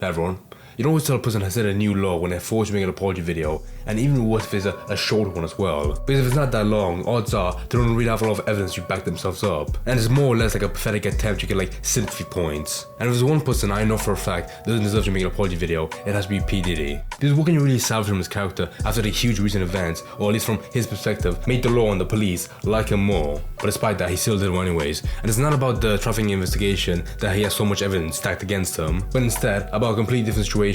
Hey everyone, you don't always tell a person has set a new law when they're forced to make an apology video, and even worse if it's a short one as well. Because if it's not that long, odds are they don't really have a lot of evidence to back themselves up. And it's more or less like a pathetic attempt to get like sympathy points. And if there's one person I know for a fact doesn't deserve to make an apology video, it has to be P. Diddy. Because what can you really salvage from his character after the huge recent events, or at least from his perspective, made the law and the police like him more? But despite that, he still did one anyways. And it's not about the trafficking investigation that he has so much evidence stacked against him, but instead about a completely different situation,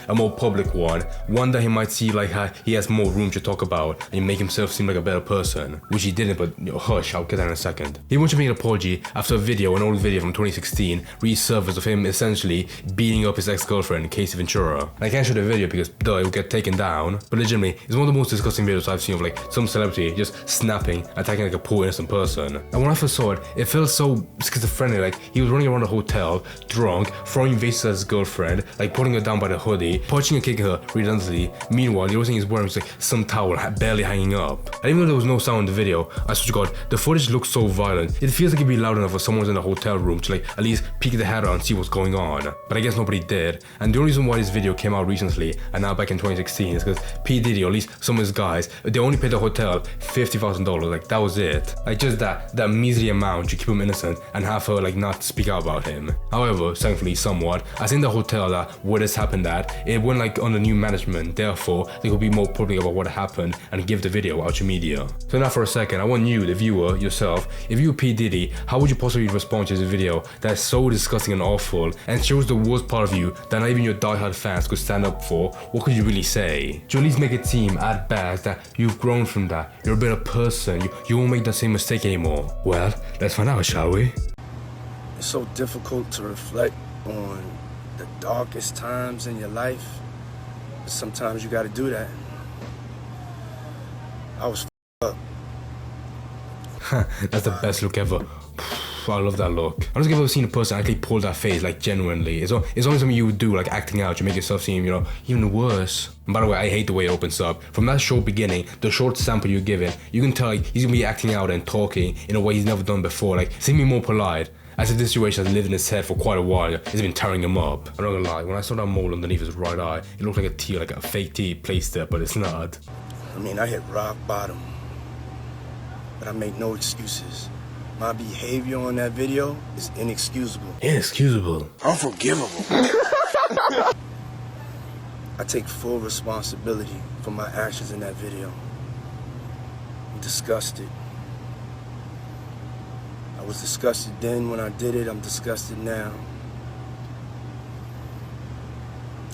a more public one that he might see like how he has more room to talk about and make himself seem like a better person, which he didn't, but hush, I'll get that in a second. He wants to make an apology after an old video from 2016 resurfaced of him essentially beating up his ex-girlfriend, Casey Ventura. And I can't show the video because it will get taken down, but legitimately, it's one of the most disgusting videos I've seen of like some celebrity just snapping, attacking like a poor innocent person. And when I first saw it, it felt so schizophrenic, like he was running around the hotel, drunk, throwing vases at his girlfriend, like putting her down by the hoodie, punching and kicking her redundantly. Meanwhile, the only thing he's wearing is like some towel barely hanging up. And even though there was no sound in the video, I swear to God, the footage looks so violent. It feels like it'd be loud enough for someone's in the hotel room to like at least peek their head out and see what's going on. But I guess nobody did. And the only reason why this video came out recently and now back in 2016 is because P. Diddy, or at least some of his guys, they only paid the hotel $50,000. Like that was it. Like just that measly amount to keep him innocent and have her like not speak out about him. However, thankfully somewhat, as in the hotel that where this happened at, it went like under new management, therefore they could be more public about what happened and give the video out to media. So now for a second, I want you, the viewer, yourself, if you were P. Diddy, how would you possibly respond to this video that's so disgusting and awful and shows the worst part of you that not even your diehard fans could stand up for? What could you really say? To at least make it seem at best that you've grown from that, you're a better person, you won't make that same mistake anymore. Well, let's find out, shall we? It's so difficult to reflect on the darkest times in your life, but sometimes you gotta do that. I was up. That's the best look ever. I love that look. I don't think I've ever seen a person actually pull that face, like genuinely. It's only something you would do, like acting out to make yourself seem, even worse. And by the way, I hate the way it opens up. From that short beginning, the short sample you're given, you can tell like he's gonna be acting out and talking in a way he's never done before, like seeming more polite. As if this situation has lived in his head for quite a while, it's been tearing him up. I'm not gonna lie, when I saw that mole underneath his right eye, it looked like a tear, like a fake tear placed there, but it's not. I mean, I hit rock bottom, but I make no excuses. My behavior on that video is inexcusable. Inexcusable? Unforgivable. I take full responsibility for my actions in that video. I'm disgusted. I was disgusted then when I did it, I'm disgusted now.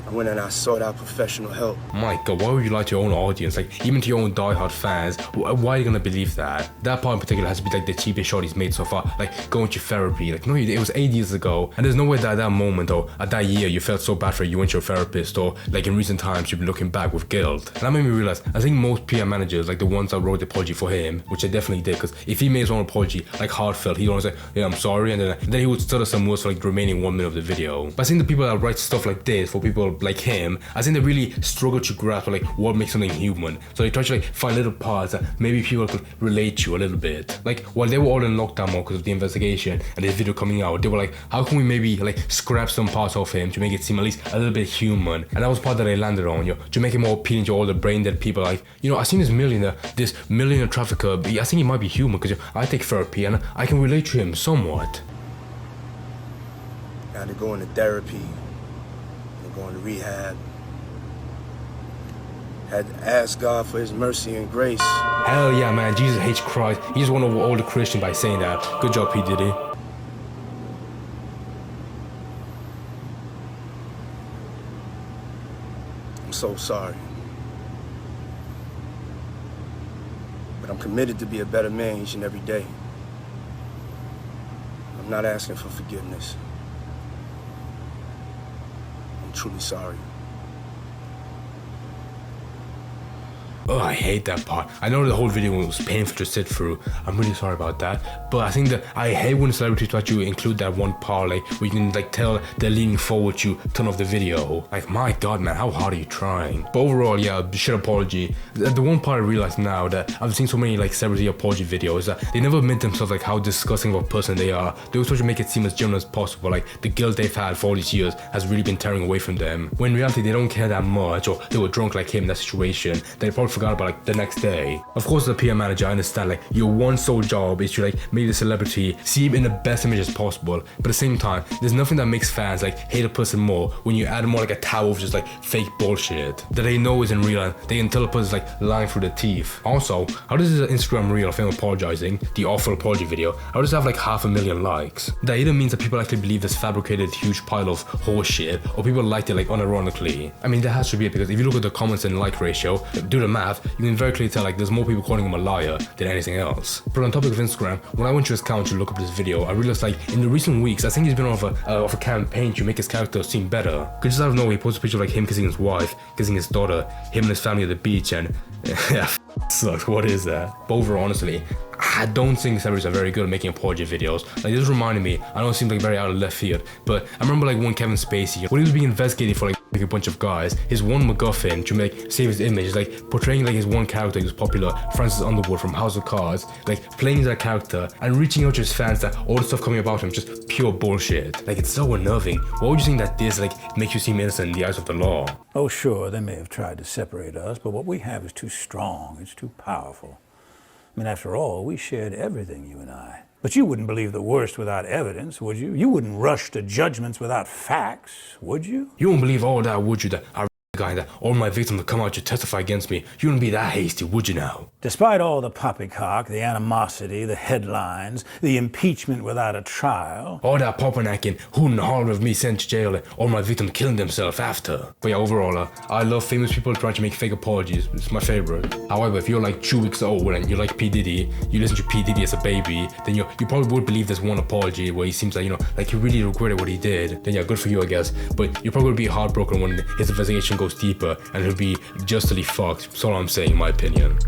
I went and I sought out professional help. My God, why would you lie to your own audience? Like, even to your own diehard fans, why are you gonna believe that? That part in particular has to be like the cheapest shot he's made so far, like going to therapy. Like, no, it was 8 years ago, and there's no way that at that moment or at that year you felt so bad for it, you went to your therapist, or like in recent times you've been looking back with guilt. And that made me realize, I think most PR managers, like the ones that wrote the apology for him, which I definitely did, because if he made his own apology, like heartfelt, he'd always say, yeah, I'm sorry, and then he would stutter some words for like the remaining 1 minute of the video. But I think the people that write stuff like this for people like him, I think they really struggle to grasp like what makes something human. So they try to like find little parts that maybe people could relate to a little bit. Like while they were all in lockdown mode because of the investigation and this video coming out, they were like, how can we maybe like scrap some parts of him to make it seem at least a little bit human? And that was part that they landed on, to make it more appealing to all the brain dead people. Like, I seen this millionaire trafficker, but I think he might be human because I take therapy and I can relate to him somewhat. I had to go into therapy. Going to rehab. Had to ask God for his mercy and grace. Hell yeah, man. Jesus hates Christ. He just won over all the Christians by saying that. Good job, P. Diddy. I'm so sorry. But I'm committed to be a better man each and every day. I'm not asking for forgiveness. Truly sorry. Oh, I hate that part. I know the whole video was painful to sit through. I'm really sorry about that. But I think that I hate when celebrities try to include that one part, like where you can like tell they're leaning forward to turn off the video. Like, my god, man, how hard are you trying? But overall, yeah, shit apology. The one part I realize now that I've seen so many like celebrity apology videos that they never admit themselves like how disgusting of a person they are. They always try to make it seem as genuine as possible, like the guilt they've had for all these years has really been tearing away from them. When in reality they don't care that much, or they were drunk like him in that situation, they probably forgot about like the next day. Of course, as a PR manager, I understand like your one sole job is to like make the celebrity seem in the best image as possible. But at the same time, there's nothing that makes fans like hate a person more when you add more like a towel of just like fake bullshit that they know isn't real and they can tell a person's like lying through the teeth. Also, how does this Instagram reel of him apologizing, the awful apology video, how does it have like 500,000 likes? That either means that people actually believe this fabricated huge pile of horse shit, or people liked it like unironically. I mean, there has to be it, because if you look at the comments and like ratio, do the math, you can very clearly tell like there's more people calling him a liar than anything else. But on topic of Instagram, when I went to his account to look up this video, I realized like in the recent weeks, I think he's been off a campaign to make his character seem better. Cause just out of nowhere, he posted a picture of like him kissing his wife, kissing his daughter, him and his family at the beach, and yeah, sucks. What is that? But overall, honestly, I don't think celebrities are very good at making apology videos. Like, this reminded me, I know it seems like very out of left field, but I remember like when Kevin Spacey, when he was being investigated for like a bunch of guys, his one MacGuffin to make save his image is like portraying like his one character who's popular, Francis Underwood from House of Cards, like playing that character and reaching out to his fans that all the stuff coming about him just pure bullshit. Like, it's so unnerving. Why would you think that this like makes you seem innocent in the eyes of the law? Oh sure, they may have tried to separate us, but what we have is too strong, it's too powerful. I mean, after all, we shared everything, you and I. But you wouldn't believe the worst without evidence, would you? You wouldn't rush to judgments without facts, would you? You won't believe all that, would you? That I guy that all my victims will come out to testify against me. You wouldn't be that hasty, would you now? Despite all the poppycock, the animosity, the headlines, the impeachment without a trial. All that poppernacking, hooting and hollering of me sent to jail and all my victims killing themselves after. But yeah, overall, I love famous people trying to make fake apologies. It's my favorite. However, if you're like 2 weeks old and you like P. Diddy, you listen to P. Diddy as a baby, then you probably would believe there's one apology where he seems like, like he really regretted what he did. Then yeah, good for you, I guess. But you're probably gonna be heartbroken when his investigation goes deeper and he'll be justly fucked. That's all I'm saying, in my opinion.